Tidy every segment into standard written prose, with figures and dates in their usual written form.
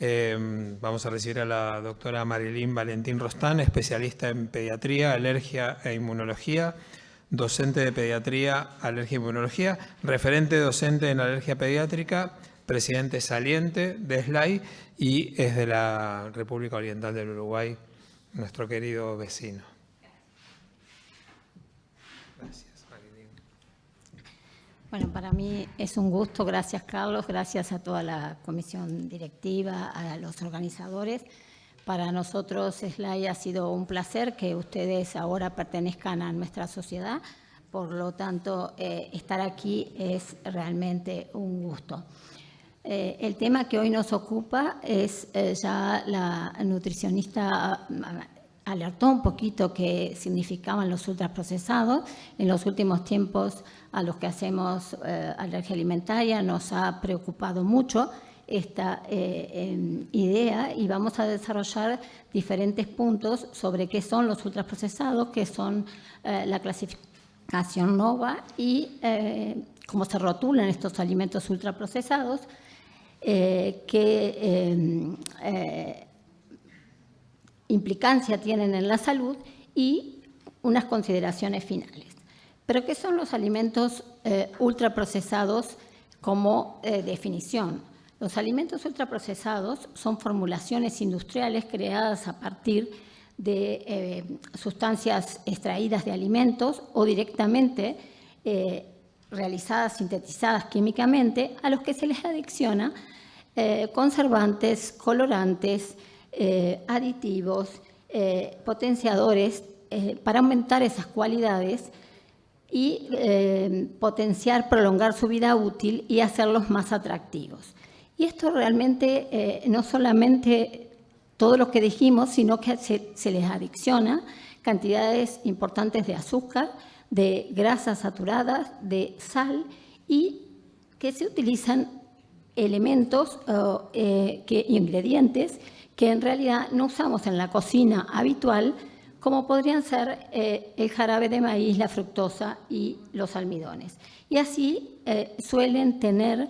Vamos a recibir a la doctora Marilyn Valentín Rostán, especialista en pediatría, alergia e inmunología, docente de pediatría, alergia e inmunología, referente docente en alergia pediátrica, presidente saliente de SLAI y es de la República Oriental del Uruguay, nuestro querido vecino. Gracias, Marilyn. Bueno, para mí es un gusto, gracias Carlos, gracias a toda la comisión directiva, a los organizadores. Para nosotros SLAI ha sido un placer que ustedes ahora pertenezcan a nuestra sociedad, por lo tanto estar aquí es realmente un gusto. El tema que hoy nos ocupa es ya la nutricionista alertó un poquito qué significaban los ultraprocesados. En los últimos tiempos a los que hacemos alergia alimentaria nos ha preocupado mucho esta idea y vamos a desarrollar diferentes puntos sobre qué son los ultraprocesados, qué son la clasificación NOVA y cómo se rotulan estos alimentos ultraprocesados, qué implicancia tienen en la salud y unas consideraciones finales. Pero ¿qué son los alimentos ultraprocesados como definición? Los alimentos ultraprocesados son formulaciones industriales creadas a partir de sustancias extraídas de alimentos o directamente realizadas, sintetizadas químicamente, a los que se les adiciona conservantes, colorantes, aditivos, potenciadores para aumentar esas cualidades y prolongar su vida útil y hacerlos más atractivos. Y esto realmente no solamente todo lo que dijimos, sino que se les adiciona cantidades importantes de azúcar, de grasas saturadas, de sal y que se utilizan elementos ingredientes que en realidad no usamos en la cocina habitual, como podrían ser el jarabe de maíz, la fructosa y los almidones. Y así suelen tener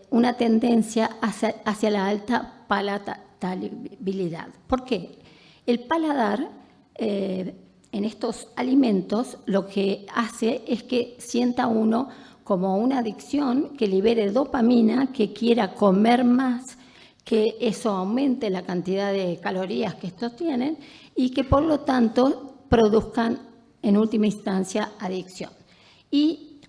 una tendencia hacia la alta palatabilidad. ¿Por qué? El paladar en estos alimentos lo que hace es que sienta uno como una adicción, que libere dopamina, que quiera comer más, que eso aumente la cantidad de calorías que estos tienen y que por lo tanto produzcan en última instancia adicción. Y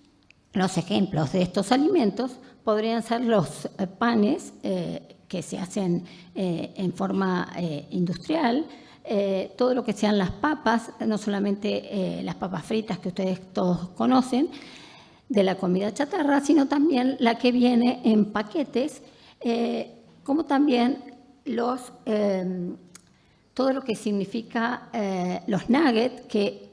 los ejemplos de estos alimentos podrían ser los panes que se hacen en forma industrial, todo lo que sean las papas, no solamente las papas fritas que ustedes todos conocen, de la comida chatarra, sino también la que viene en paquetes, como también todo lo que significa los nuggets, que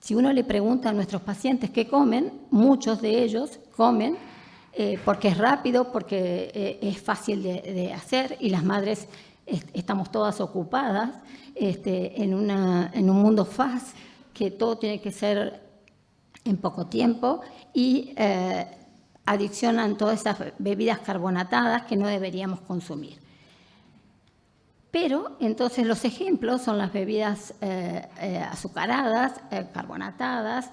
si uno le pregunta a nuestros pacientes qué comen, muchos de ellos comen porque es rápido, porque es fácil de hacer y las madres estamos todas ocupadas en un mundo fast, que todo tiene que ser en poco tiempo y adicionan todas estas bebidas carbonatadas que no deberíamos consumir. Pero entonces los ejemplos son las bebidas azucaradas, carbonatadas.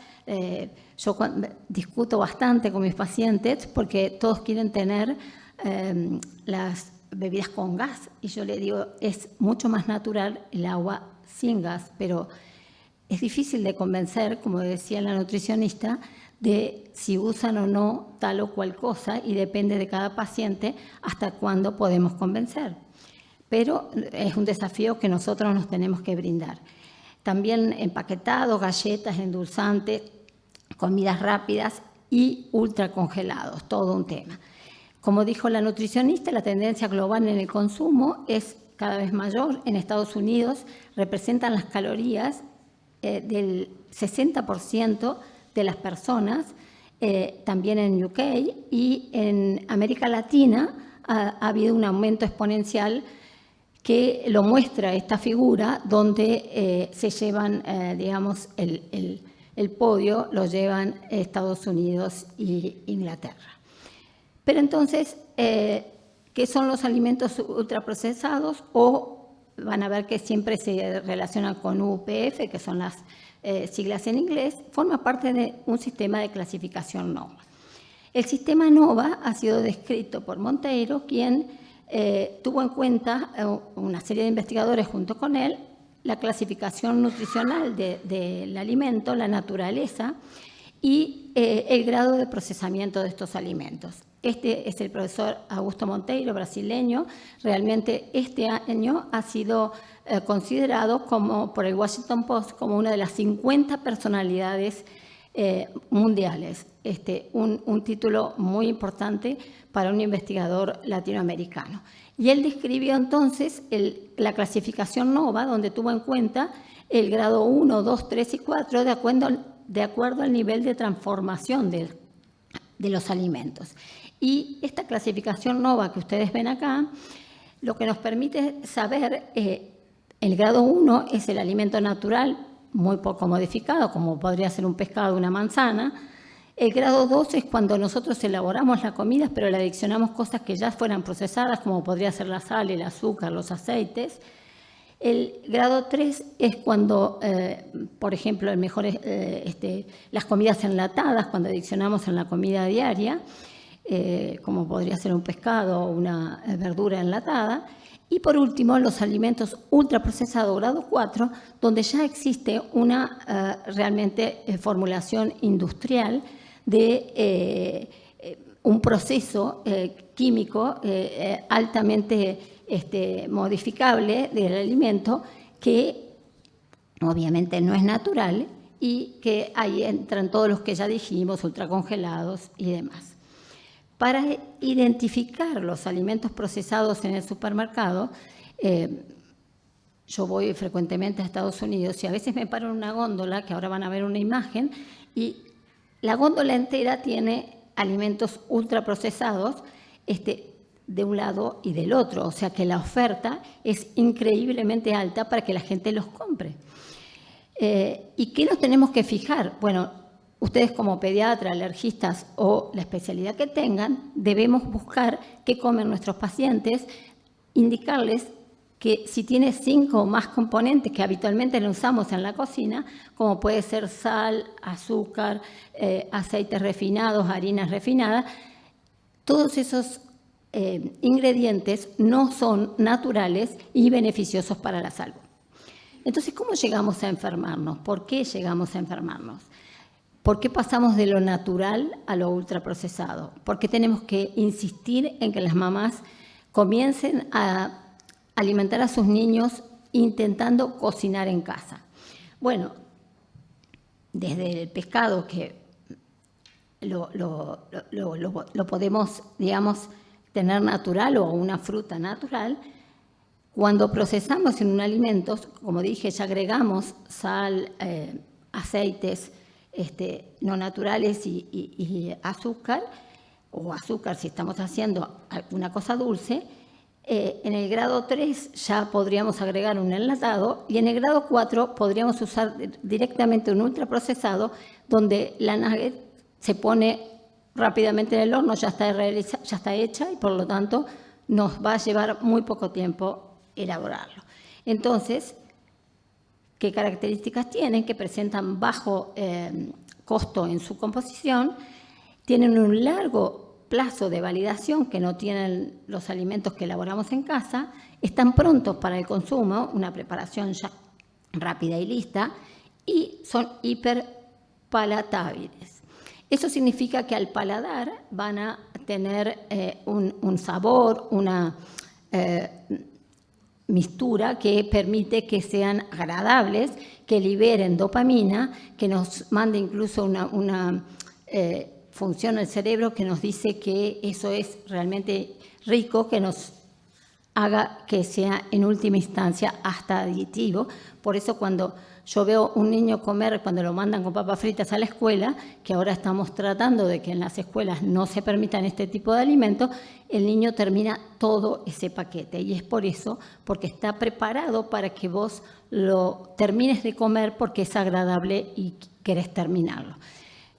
Yo discuto bastante con mis pacientes porque todos quieren tener las bebidas con gas y yo le digo, es mucho más natural el agua sin gas, pero es difícil de convencer, como decía la nutricionista, de si usan o no tal o cual cosa y depende de cada paciente hasta cuándo podemos convencer. Pero es un desafío que nosotros nos tenemos que brindar. También empaquetados, galletas, endulzantes, comidas rápidas y ultracongelados, todo un tema. Como dijo la nutricionista, la tendencia global en el consumo es cada vez mayor. En Estados Unidos representan las calorías del 60% de las personas, también en UK y en América Latina ha habido un aumento exponencial que lo muestra esta figura donde se llevan, digamos, el podio lo llevan Estados Unidos y Inglaterra. Pero entonces, ¿qué ¿Qué son los alimentos ultraprocesados? O van a ver que siempre se relacionan con UPF, que son las siglas en inglés, forma parte de un sistema de clasificación NOVA. El sistema NOVA ha sido descrito por Monteiro, quien tuvo en cuenta una serie de investigadores junto con él, la clasificación nutricional del alimento, la naturaleza y el grado de procesamiento de estos alimentos. Este es el profesor Augusto Monteiro, brasileño. Realmente este año ha sido considerado por el Washington Post como una de las 50 personalidades mundiales. Un título muy importante para un investigador latinoamericano. Y él describió entonces la clasificación NOVA, donde tuvo en cuenta el grado 1, 2, 3 y 4 de acuerdo al nivel de transformación de los alimentos. Y esta clasificación NOVA que ustedes ven acá, lo que nos permite saber, el grado 1 es el alimento natural, muy poco modificado, como podría ser un pescado o una manzana. El grado 2 es cuando nosotros elaboramos la comida, pero le adicionamos cosas que ya fueran procesadas, como podría ser la sal, el azúcar, los aceites. El grado 3 es cuando, por ejemplo, las comidas enlatadas, cuando adicionamos en la comida diaria, como podría ser un pescado o una verdura enlatada. Y por último, los alimentos ultraprocesados, grado 4, donde ya existe una realmente formulación industrial de un proceso químico altamente modificable del alimento que obviamente no es natural y que ahí entran todos los que ya dijimos, ultracongelados y demás. Para identificar los alimentos procesados en el supermercado, yo voy frecuentemente a Estados Unidos y a veces me paro en una góndola, que ahora van a ver una imagen, y la góndola entera tiene alimentos ultraprocesados de un lado y del otro, o sea que la oferta es increíblemente alta para que la gente los compre. ¿Y qué nos tenemos que fijar? Bueno, ustedes como pediatra, alergistas o la especialidad que tengan, debemos buscar qué comen nuestros pacientes, indicarles que si tiene 5 o más componentes que habitualmente lo usamos en la cocina, como puede ser sal, azúcar, aceites refinados, harinas refinadas, todos esos ingredientes no son naturales y beneficiosos para la salud. Entonces, ¿cómo llegamos a enfermarnos? ¿Por qué llegamos a enfermarnos? ¿Por qué pasamos de lo natural a lo ultraprocesado? ¿Por qué tenemos que insistir en que las mamás comiencen a alimentar a sus niños intentando cocinar en casa? Bueno, desde el pescado, que lo podemos, digamos, tener natural o una fruta natural, cuando procesamos en un alimento, como dije, ya agregamos sal, aceites no naturales y azúcar, o azúcar si estamos haciendo alguna cosa dulce. En el grado 3 ya podríamos agregar un enlatado y en el grado 4 podríamos usar directamente un ultraprocesado donde la nugget se pone rápidamente en el horno, ya está hecha y por lo tanto nos va a llevar muy poco tiempo elaborarlo. Entonces, ¿qué características tienen? Que presentan bajo costo en su composición, tienen un largo plazo de validación que no tienen los alimentos que elaboramos en casa, están prontos para el consumo, una preparación ya rápida y lista, y son hiperpalatables. Eso significa que al paladar van a tener un sabor, una mixtura que permite que sean agradables, que liberen dopamina, que nos mande incluso una función al cerebro que nos dice que eso es realmente rico, que nos haga que sea en última instancia hasta adictivo. Por eso cuando yo veo un niño comer, cuando lo mandan con papas fritas a la escuela, que ahora estamos tratando de que en las escuelas no se permitan este tipo de alimentos, el niño termina todo ese paquete. Y es por eso, porque está preparado para que vos lo termines de comer porque es agradable y querés terminarlo.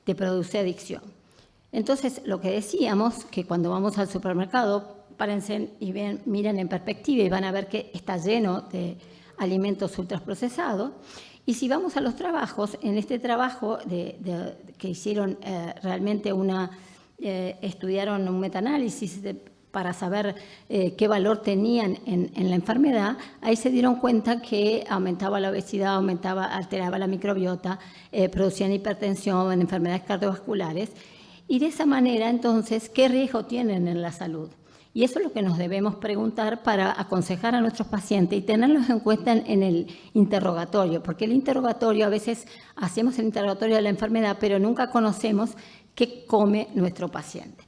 Te produce adicción. Entonces, lo que decíamos, que cuando vamos al supermercado párense y miren en perspectiva y van a ver que está lleno de alimentos ultraprocesados. Y si vamos a los trabajos, en este trabajo que hicieron realmente estudiaron un metaanálisis para saber qué valor tenían en la enfermedad, ahí se dieron cuenta que aumentaba la obesidad, alteraba la microbiota, producían hipertensión, enfermedades cardiovasculares. Y de esa manera, entonces, ¿qué riesgo tienen en la salud? Y eso es lo que nos debemos preguntar para aconsejar a nuestros pacientes y tenerlos en cuenta en el interrogatorio, porque el interrogatorio, a veces hacemos el interrogatorio de la enfermedad, pero nunca conocemos qué come nuestro paciente.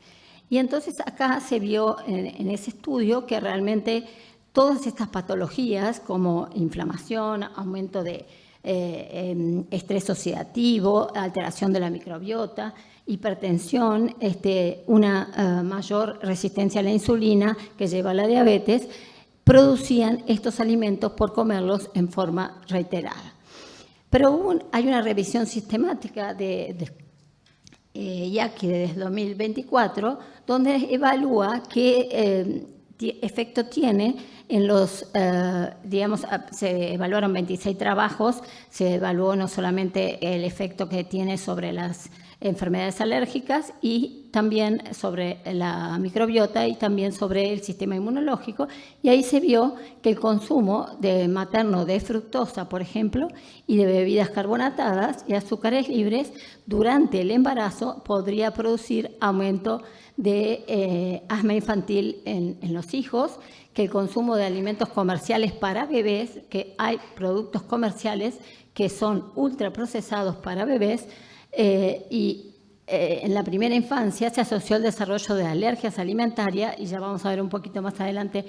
Y entonces acá se vio en ese estudio que realmente todas estas patologías como inflamación, aumento de estrés oxidativo, alteración de la microbiota, hipertensión, una mayor resistencia a la insulina que lleva a la diabetes, producían estos alimentos por comerlos en forma reiterada. Pero hay una revisión sistemática de IACI desde 2024, donde evalúa qué efecto tiene en los, se evaluaron 26 trabajos, se evaluó no solamente el efecto que tiene sobre las enfermedades alérgicas y también sobre la microbiota y también sobre el sistema inmunológico, y ahí se vio que el consumo materno de fructosa, por ejemplo, y de bebidas carbonatadas y azúcares libres durante el embarazo podría producir aumento de asma infantil en los hijos, que el consumo de alimentos comerciales para bebés, que hay productos comerciales que son ultraprocesados para bebés, en la primera infancia se asoció el desarrollo de alergias alimentarias, y ya vamos a ver un poquito más adelante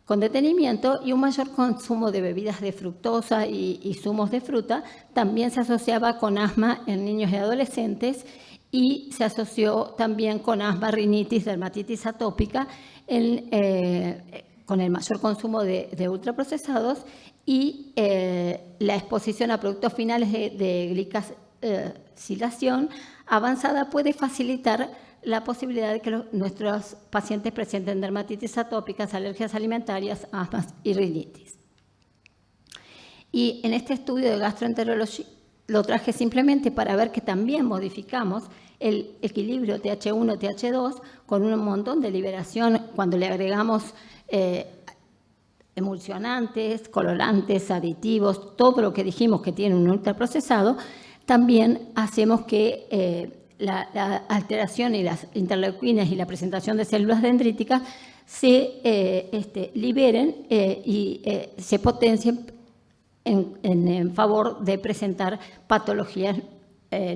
con detenimiento, y un mayor consumo de bebidas de fructosa y zumos de fruta también se asociaba con asma en niños y adolescentes, y se asoció también con asma, rinitis, dermatitis atópica, con el mayor consumo de ultraprocesados y la exposición a productos finales de glicosilación avanzada puede facilitar la posibilidad de que nuestros pacientes presenten dermatitis atópicas, alergias alimentarias, asmas y rinitis. Y en este estudio de gastroenterología lo traje simplemente para ver que también modificamos el equilibrio TH1-TH2 con un montón de liberación cuando le agregamos emulsionantes, colorantes, aditivos, todo lo que dijimos que tiene un ultraprocesado. También hacemos que la alteración y las interleuquinas y la presentación de células dendríticas se liberen y se potencien en favor de presentar patologías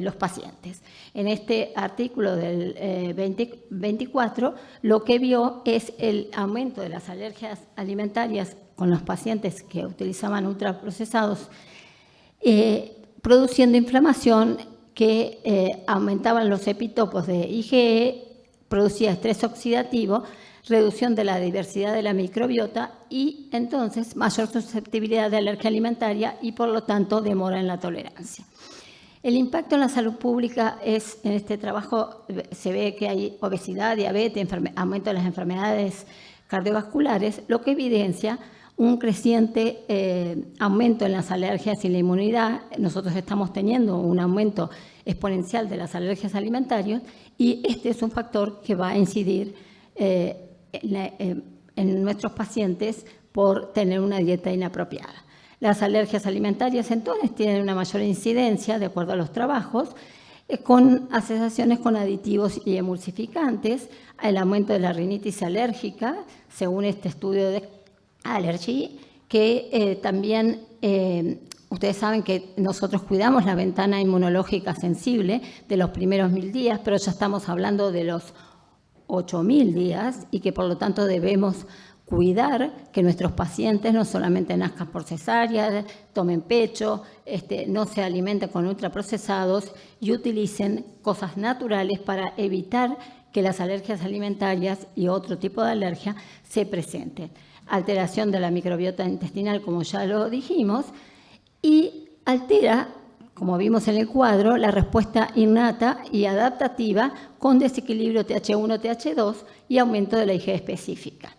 los pacientes. En este artículo del 2024 lo que vio es el aumento de las alergias alimentarias con los pacientes que utilizaban ultraprocesados, produciendo inflamación que aumentaban los epitopos de IgE, producía estrés oxidativo, reducción de la diversidad de la microbiota y entonces mayor susceptibilidad de alergia alimentaria y por lo tanto demora en la tolerancia. El impacto en la salud pública es, en este trabajo se ve que hay obesidad, diabetes, aumento de las enfermedades cardiovasculares, lo que evidencia un creciente aumento en las alergias y la inmunidad. Nosotros estamos teniendo un aumento exponencial de las alergias alimentarias y este es un factor que va a incidir en nuestros pacientes por tener una dieta inapropiada. Las alergias alimentarias entonces tienen una mayor incidencia, de acuerdo a los trabajos, con asociaciones con aditivos y emulsificantes, el aumento de la rinitis alérgica, según este estudio de Allergy, que también ustedes saben que nosotros cuidamos la ventana inmunológica sensible de los primeros 1000 días, pero ya estamos hablando de los 8000 días y que por lo tanto debemos cuidar que nuestros pacientes no solamente nazcan por cesárea, tomen pecho, no se alimenten con ultraprocesados y utilicen cosas naturales para evitar que las alergias alimentarias y otro tipo de alergia se presenten. Alteración de la microbiota intestinal, como ya lo dijimos, y altera como vimos en el cuadro, la respuesta innata y adaptativa con desequilibrio TH1, TH2 y aumento de la IG específica.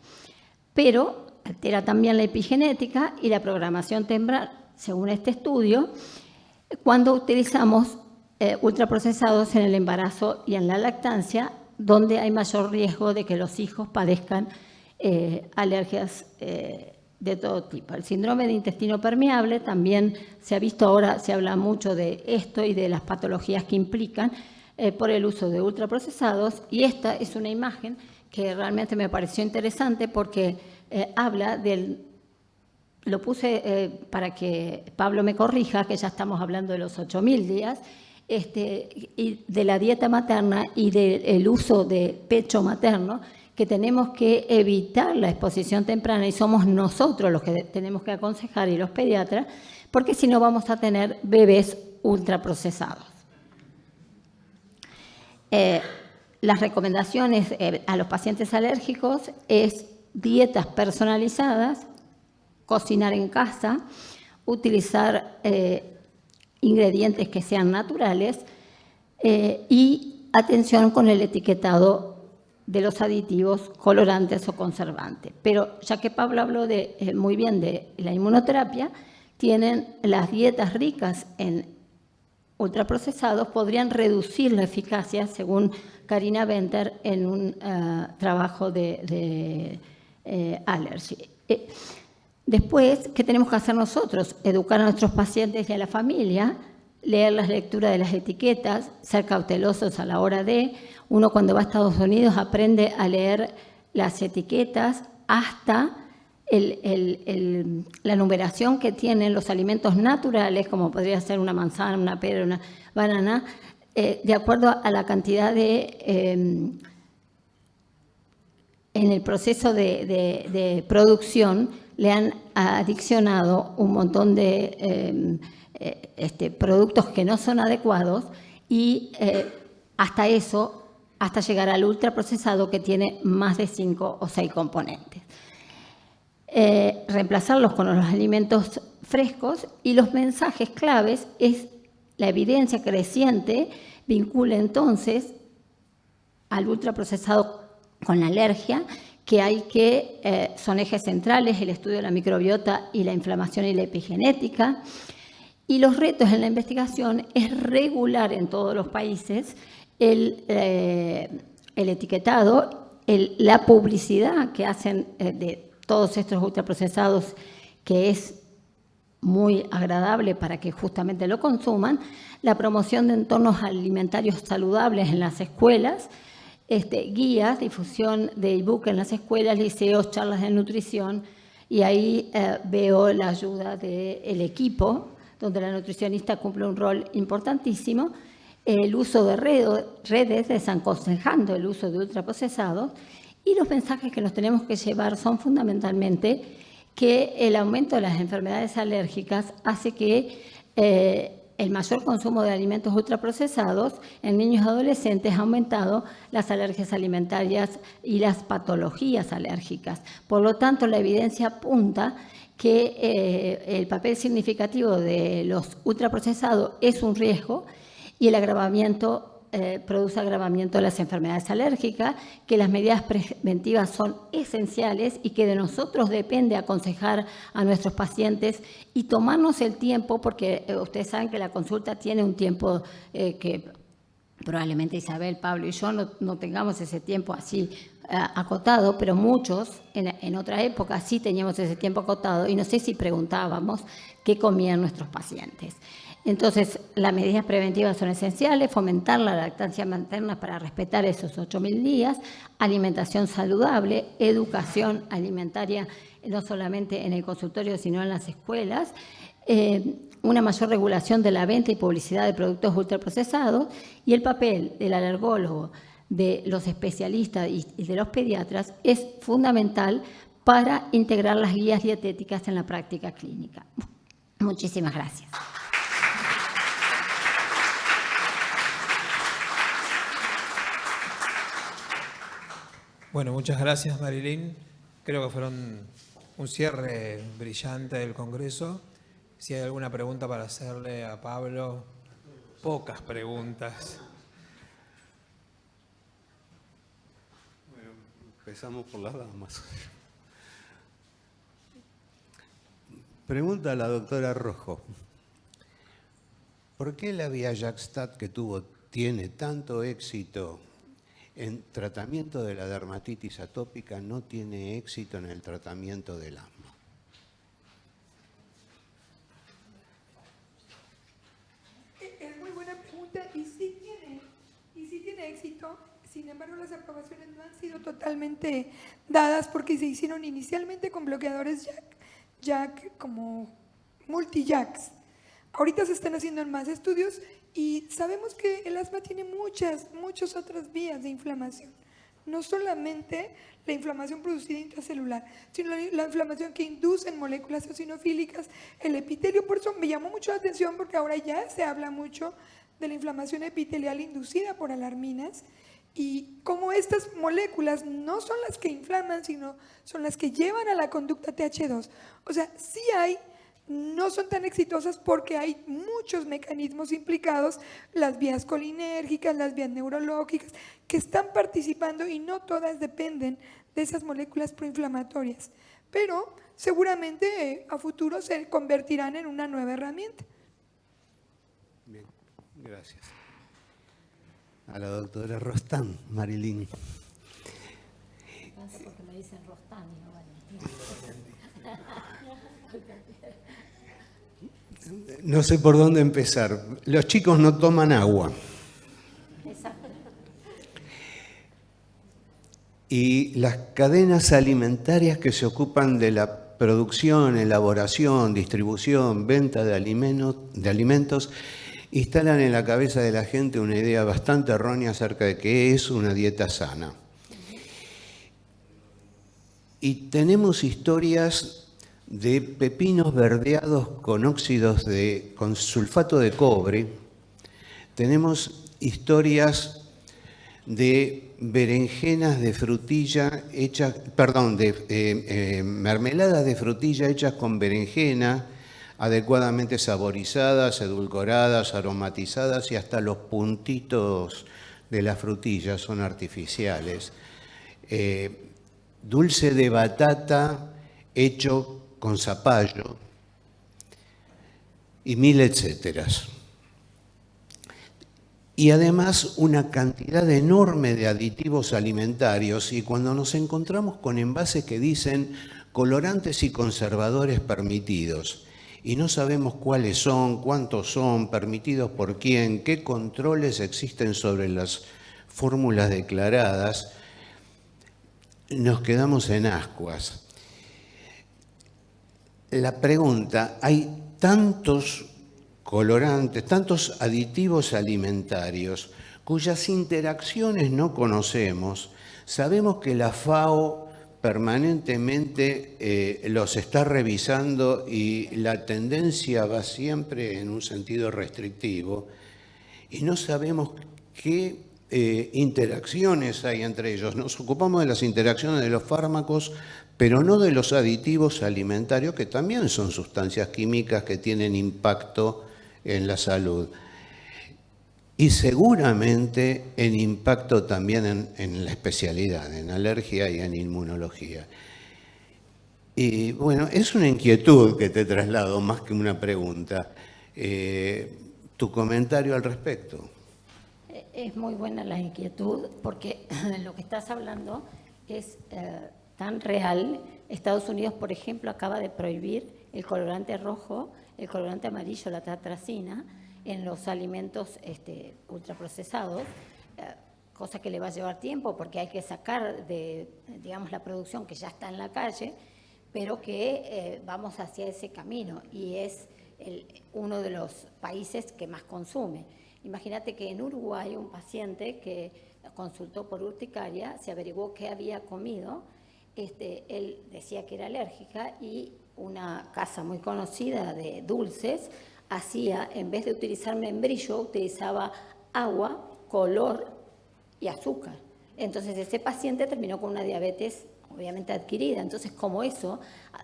Pero altera también la epigenética y la programación temprana, según este estudio, cuando utilizamos ultraprocesados en el embarazo y en la lactancia, donde hay mayor riesgo de que los hijos padezcan alergias de todo tipo. El síndrome de intestino permeable también se ha visto, ahora se habla mucho de esto y de las patologías que implican por el uso de ultraprocesados, y esta es una imagen que realmente me pareció interesante porque habla del... Lo puse para que Pablo me corrija, que ya estamos hablando de los 8.000 días, y de la dieta materna y del uso de pecho materno, que tenemos que evitar la exposición temprana y somos nosotros los que tenemos que aconsejar y los pediatras, porque si no vamos a tener bebés ultraprocesados. Las recomendaciones a los pacientes alérgicos es dietas personalizadas, cocinar en casa, utilizar ingredientes que sean naturales y atención con el etiquetado de los aditivos, colorantes o conservantes. Pero ya que Pablo habló muy bien de la inmunoterapia, tienen las dietas ricas en ultraprocesados, podrían reducir la eficacia, según Karina Venter, en un trabajo de Allergy. Después, ¿qué tenemos que hacer nosotros? Educar a nuestros pacientes y a la familia, leer las lecturas de las etiquetas, ser cautelosos a la hora de... Uno cuando va a Estados Unidos aprende a leer las etiquetas hasta la numeración que tienen los alimentos naturales, como podría ser una manzana, una pera, una banana, de acuerdo a la cantidad de... en el proceso de producción le han adicionado un montón de productos que no son adecuados y hasta eso, hasta llegar al ultraprocesado que tiene más de 5 o 6 componentes. Reemplazarlos con los alimentos frescos, y los mensajes claves es la evidencia creciente vincula entonces al ultraprocesado con la alergia, que hay que, son ejes centrales, el estudio de la microbiota y la inflamación y la epigenética. Y los retos en la investigación es regular en todos los países el etiquetado, la publicidad que hacen de todos estos ultraprocesados, que es muy agradable para que justamente lo consuman, la promoción de entornos alimentarios saludables en las escuelas, guías, difusión de ebook en las escuelas, liceos, charlas de nutrición, y ahí veo la ayuda del equipo, donde la nutricionista cumple un rol importantísimo, el uso de redes desaconsejando el uso de ultraprocesados, y los mensajes que nos tenemos que llevar son fundamentalmente que el aumento de las enfermedades alérgicas hace que el mayor consumo de alimentos ultraprocesados en niños y adolescentes ha aumentado las alergias alimentarias y las patologías alérgicas. Por lo tanto, la evidencia apunta que el papel significativo de los ultraprocesados es un riesgo y el agravamiento produce agravamiento de las enfermedades alérgicas, que las medidas preventivas son esenciales y que de nosotros depende aconsejar a nuestros pacientes y tomarnos el tiempo, porque ustedes saben que la consulta tiene un tiempo que probablemente Isabel, Pablo y yo no tengamos ese tiempo así acotado, pero muchos en otra época sí teníamos ese tiempo acotado y no sé si preguntábamos qué comían nuestros pacientes. Entonces, las medidas preventivas son esenciales, fomentar la lactancia materna para respetar esos 8.000 días, alimentación saludable, educación alimentaria, no solamente en el consultorio, sino en las escuelas, una mayor regulación de la venta y publicidad de productos ultraprocesados, y el papel del alergólogo, de los especialistas y de los pediatras es fundamental para integrar las guías dietéticas en la práctica clínica. Muchísimas gracias. Bueno, muchas gracias, Marilyn. Creo que fueron un cierre brillante del Congreso. Si hay alguna pregunta para hacerle a Pablo, pocas preguntas. Bueno, empezamos por las damas. Pregunta a la doctora Rojo. ¿Por qué la Viajaxtat que tiene tanto éxito en tratamiento de la dermatitis atópica no tiene éxito en el tratamiento del asma? Es muy buena pregunta y sí tiene éxito. Sin embargo, las aprobaciones no han sido totalmente dadas porque se hicieron inicialmente con bloqueadores JAK como multi-JAKs. Ahorita se están haciendo en más estudios y sabemos que el asma tiene muchas otras vías de inflamación. No solamente la inflamación producida intracelular, sino la inflamación que inducen moléculas eosinofílicas, el epitelio. Por eso me llamó mucho la atención porque ahora ya se habla mucho de la inflamación epitelial inducida por alarminas y cómo estas moléculas no son las que inflaman, sino son las que llevan a la conducta TH2. O sea, sí hay, no son tan exitosas porque hay muchos mecanismos implicados, las vías colinérgicas, las vías neurológicas, que están participando y no todas dependen de esas moléculas proinflamatorias. Pero seguramente a futuro se convertirán en una nueva herramienta. Bien, gracias. A la doctora Rostán, Marilyn. Porque me dicen Rostán y no Valentín. No sé por dónde empezar. Los chicos no toman agua. Exacto. Y las cadenas alimentarias que se ocupan de la producción, elaboración, distribución, venta de alimentos, instalan en la cabeza de la gente una idea bastante errónea acerca de qué es una dieta sana. Y tenemos historias de pepinos verdeados con con sulfato de cobre. Tenemos historias de berenjenas de frutilla hechas, mermeladas de frutilla hechas con berenjena, adecuadamente saborizadas, edulcoradas, aromatizadas y hasta los puntitos de la frutilla son artificiales. Dulce de batata hecho con zapallo y mil etcéteras. Y además una cantidad enorme de aditivos alimentarios, y cuando nos encontramos con envases que dicen colorantes y conservadores permitidos, y no sabemos cuáles son, cuántos son, permitidos por quién, qué controles existen sobre las fórmulas declaradas, nos quedamos en ascuas. La pregunta, hay tantos colorantes, tantos aditivos alimentarios cuyas interacciones no conocemos. Sabemos que la FAO permanentemente los está revisando y la tendencia va siempre en un sentido restrictivo y no sabemos qué interacciones hay entre ellos. Nos ocupamos de las interacciones de los fármacos, pero no de los aditivos alimentarios, que también son sustancias químicas que tienen impacto en la salud. Y seguramente en impacto también en la especialidad, en alergia y en inmunología. Y bueno, es una inquietud que te traslado más que una pregunta. ¿Tu comentario al respecto? Es muy buena la inquietud porque lo que estás hablando es tan real. Estados Unidos, por ejemplo, acaba de prohibir el colorante rojo, el colorante amarillo, la tetracina, en los alimentos ultraprocesados, cosa que le va a llevar tiempo porque hay que sacar de, digamos, la producción que ya está en la calle, pero que vamos hacia ese camino y es uno de los países que más consume. Imagínate que en Uruguay un paciente que consultó por urticaria, se averiguó qué había comido, él decía que era alérgica y una casa muy conocida de dulces hacía, en vez de utilizar membrillo, utilizaba agua, color y azúcar. Entonces ese paciente terminó con una diabetes obviamente adquirida. Entonces, como eso,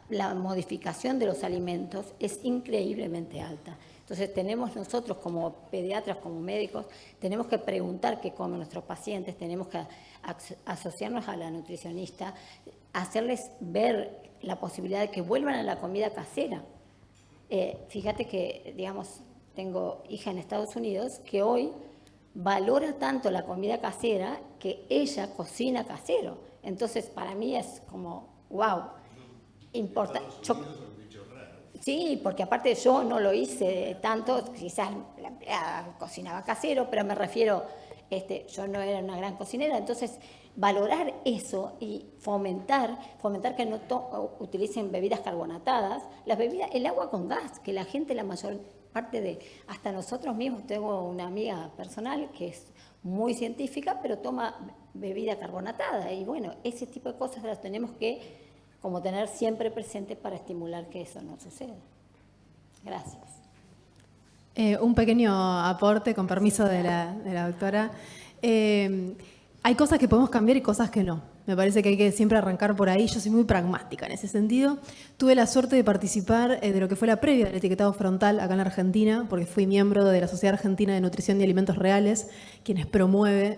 la modificación de los alimentos es increíblemente alta. Entonces, tenemos nosotros como pediatras, como médicos, tenemos que preguntar qué comen nuestros pacientes, tenemos que asociarnos a la nutricionista, hacerles ver la posibilidad de que vuelvan a la comida casera. Fíjate que, digamos, tengo hija en Estados Unidos que hoy valora tanto la comida casera que ella cocina casero. Entonces, para mí es como, wow, importa. Sí, porque aparte yo no lo hice tanto, quizás la empleada cocinaba casero, pero me refiero, yo no era una gran cocinera, entonces valorar eso y fomentar que no utilicen bebidas carbonatadas, el agua con gas, que la gente, la mayor parte de, hasta nosotros mismos, tengo una amiga personal que es muy científica, pero toma bebida carbonatada, y bueno, ese tipo de cosas las tenemos que como tener siempre presente para estimular que eso no suceda. Gracias. Un pequeño aporte, con permiso de la doctora. Hay cosas que podemos cambiar y cosas que no. Me parece que hay que siempre arrancar por ahí. Yo soy muy pragmática en ese sentido. Tuve la suerte de participar de lo que fue la previa del etiquetado frontal acá en la Argentina, porque fui miembro de la Sociedad Argentina de Nutrición y Alimentos Reales, quienes promueve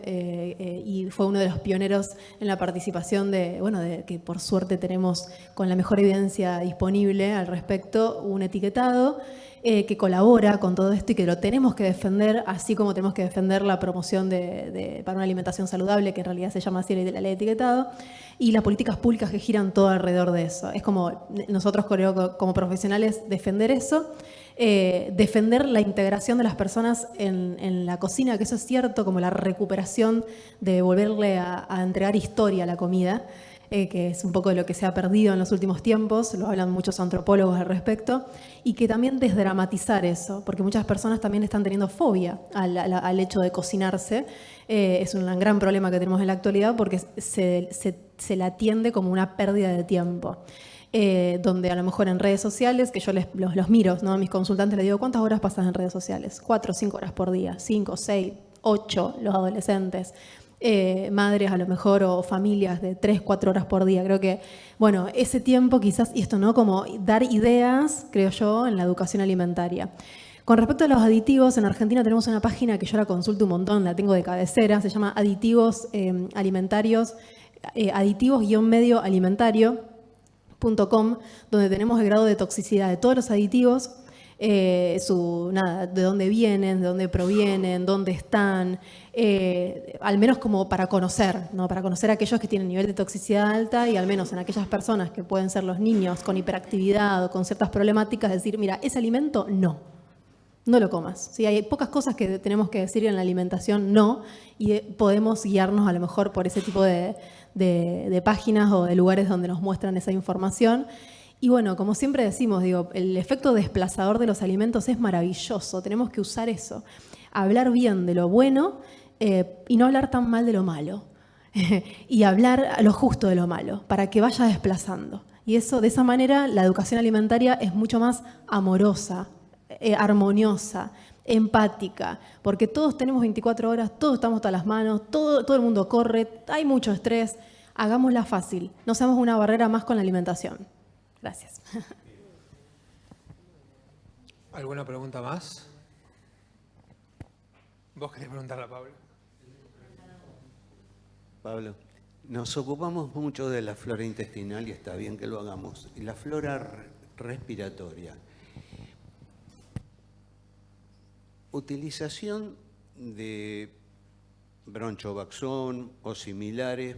y fue uno de los pioneros en la participación de que por suerte tenemos con la mejor evidencia disponible al respecto un etiquetado que colabora con todo esto y que lo tenemos que defender, así como tenemos que defender la promoción para una alimentación saludable, que en realidad se llama así la ley de etiquetado, y las políticas públicas que giran todo alrededor de eso. Es como nosotros creo como profesionales defender eso, defender la integración de las personas en la cocina, que eso es cierto, como la recuperación de volverle a entregar historia a la comida, que es un poco de lo que se ha perdido en los últimos tiempos, lo hablan muchos antropólogos al respecto, y que también desdramatizar eso, porque muchas personas también están teniendo fobia al hecho de cocinarse. Es un gran problema que tenemos en la actualidad porque se la atiende como una pérdida de tiempo. Donde a lo mejor en redes sociales, que yo los miro, ¿no? A mis consultantes les digo, ¿cuántas horas pasas en redes sociales? 4 o 5 horas por día, 5, 6, 8 los adolescentes. Madres a lo mejor o familias de 3, 4 horas por día. Creo que, bueno, ese tiempo quizás, y esto no, como dar ideas, creo yo, en la educación alimentaria. Con respecto a los aditivos, en Argentina tenemos una página que yo la consulto un montón, la tengo de cabecera, se llama Aditivos Alimentarios, aditivos-medioalimentario.com, donde tenemos el grado de toxicidad de todos los aditivos, de dónde vienen, de dónde provienen, dónde están, al menos como para conocer, ¿no? Para conocer a aquellos que tienen nivel de toxicidad alta y al menos en aquellas personas que pueden ser los niños con hiperactividad o con ciertas problemáticas, decir, mira, ese alimento no lo comas. ¿Sí? Hay pocas cosas que tenemos que decir en la alimentación no, y podemos guiarnos a lo mejor por ese tipo de páginas o de lugares donde nos muestran esa información. Y bueno, como siempre decimos, el efecto desplazador de los alimentos es maravilloso, tenemos que usar eso. Hablar bien de lo bueno y no hablar tan mal de lo malo. Y hablar a lo justo de lo malo, para que vaya desplazando. Y eso, de esa manera, la educación alimentaria es mucho más amorosa, armoniosa, empática, porque todos tenemos 24 horas, todos estamos a las manos, todo el mundo corre, hay mucho estrés. Hagámosla fácil, no seamos una barrera más con la alimentación. Gracias. ¿Alguna pregunta más? ¿Vos querés preguntarle a Pablo? Pablo, nos ocupamos mucho de la flora intestinal y está bien que lo hagamos. Y la flora respiratoria. Utilización de bronchobaxón o similares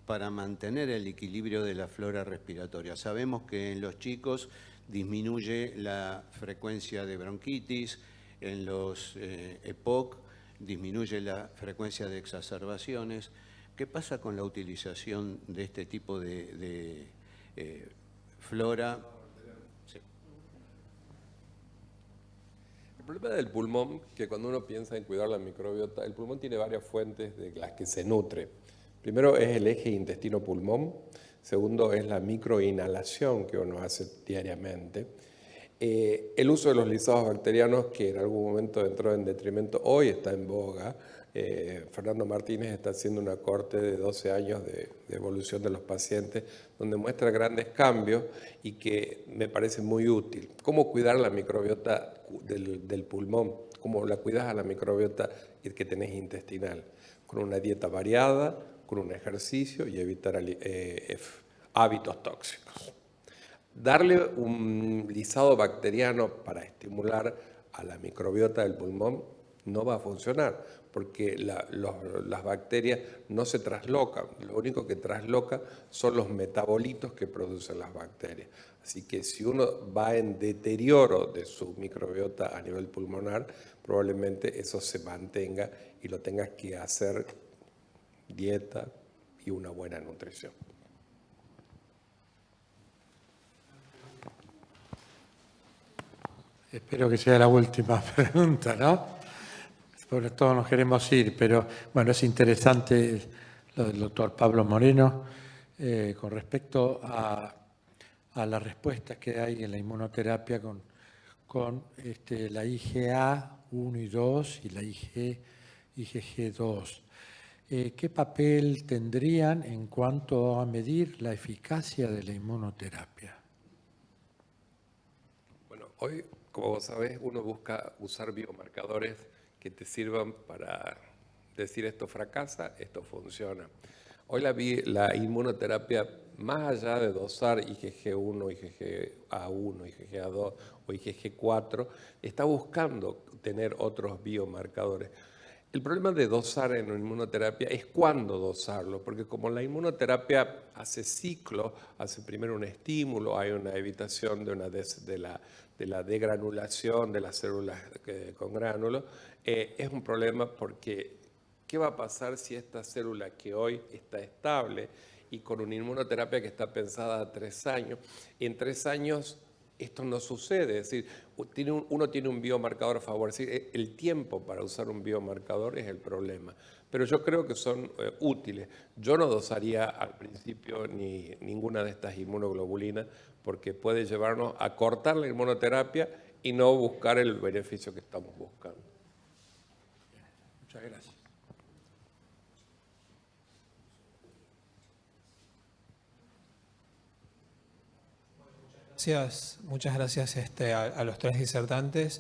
para mantener el equilibrio de la flora respiratoria. Sabemos que en los chicos disminuye la frecuencia de bronquitis, en los EPOC disminuye la frecuencia de exacerbaciones. ¿Qué pasa con la utilización de este tipo de flora? Sí. El problema del pulmón, que cuando uno piensa en cuidar la microbiota, el pulmón tiene varias fuentes de las que se nutre. Primero es el eje intestino-pulmón, segundo es la microinhalación que uno hace diariamente El uso de los lisados bacterianos, que en algún momento entró en detrimento, hoy está en boga. Fernando Martínez está haciendo una corte de 12 años de evolución de los pacientes, donde muestra grandes cambios y que me parece muy útil. ¿Cómo cuidar la microbiota del pulmón? ¿Cómo la cuidas a la microbiota que tenés intestinal? Con una dieta variada, con un ejercicio y evitar hábitos tóxicos. Darle un lisado bacteriano para estimular a la microbiota del pulmón no va a funcionar, porque las bacterias no se traslocan. Lo único que trasloca son los metabolitos que producen las bacterias. Así que si uno va en deterioro de su microbiota a nivel pulmonar, probablemente eso se mantenga y lo tengas que hacer dieta y una buena nutrición. Espero que sea la última pregunta, ¿no? Porque todos nos queremos ir, pero bueno, es interesante lo del doctor Pablo Moreno con respecto a las respuestas que hay en la inmunoterapia con la IgA 1 y 2 y la IgG2. ¿Qué papel tendrían en cuanto a medir la eficacia de la inmunoterapia? Bueno, hoy, como vos sabés, uno busca usar biomarcadores que te sirvan para decir esto fracasa, esto funciona. Hoy la inmunoterapia, más allá de dosar IgG1, IgGA1, IgGA2 o IgG4, está buscando tener otros biomarcadores. El problema de dosar en la inmunoterapia es cuándo dosarlo, porque como la inmunoterapia hace ciclo, hace primero un estímulo, hay una evitación de la degranulación de las células con gránulos, es un problema porque ¿qué va a pasar si esta célula que hoy está estable y con una inmunoterapia que está pensada a 3 años, en 3 años esto no sucede? Es decir, uno tiene un biomarcador a favor, es decir, el tiempo para usar un biomarcador es el problema. Pero yo creo que son útiles. Yo no dosaría al principio ninguna de estas inmunoglobulinas porque puede llevarnos a cortar la inmunoterapia y no buscar el beneficio que estamos buscando. Muchas gracias. Muchas gracias a los 3 disertantes.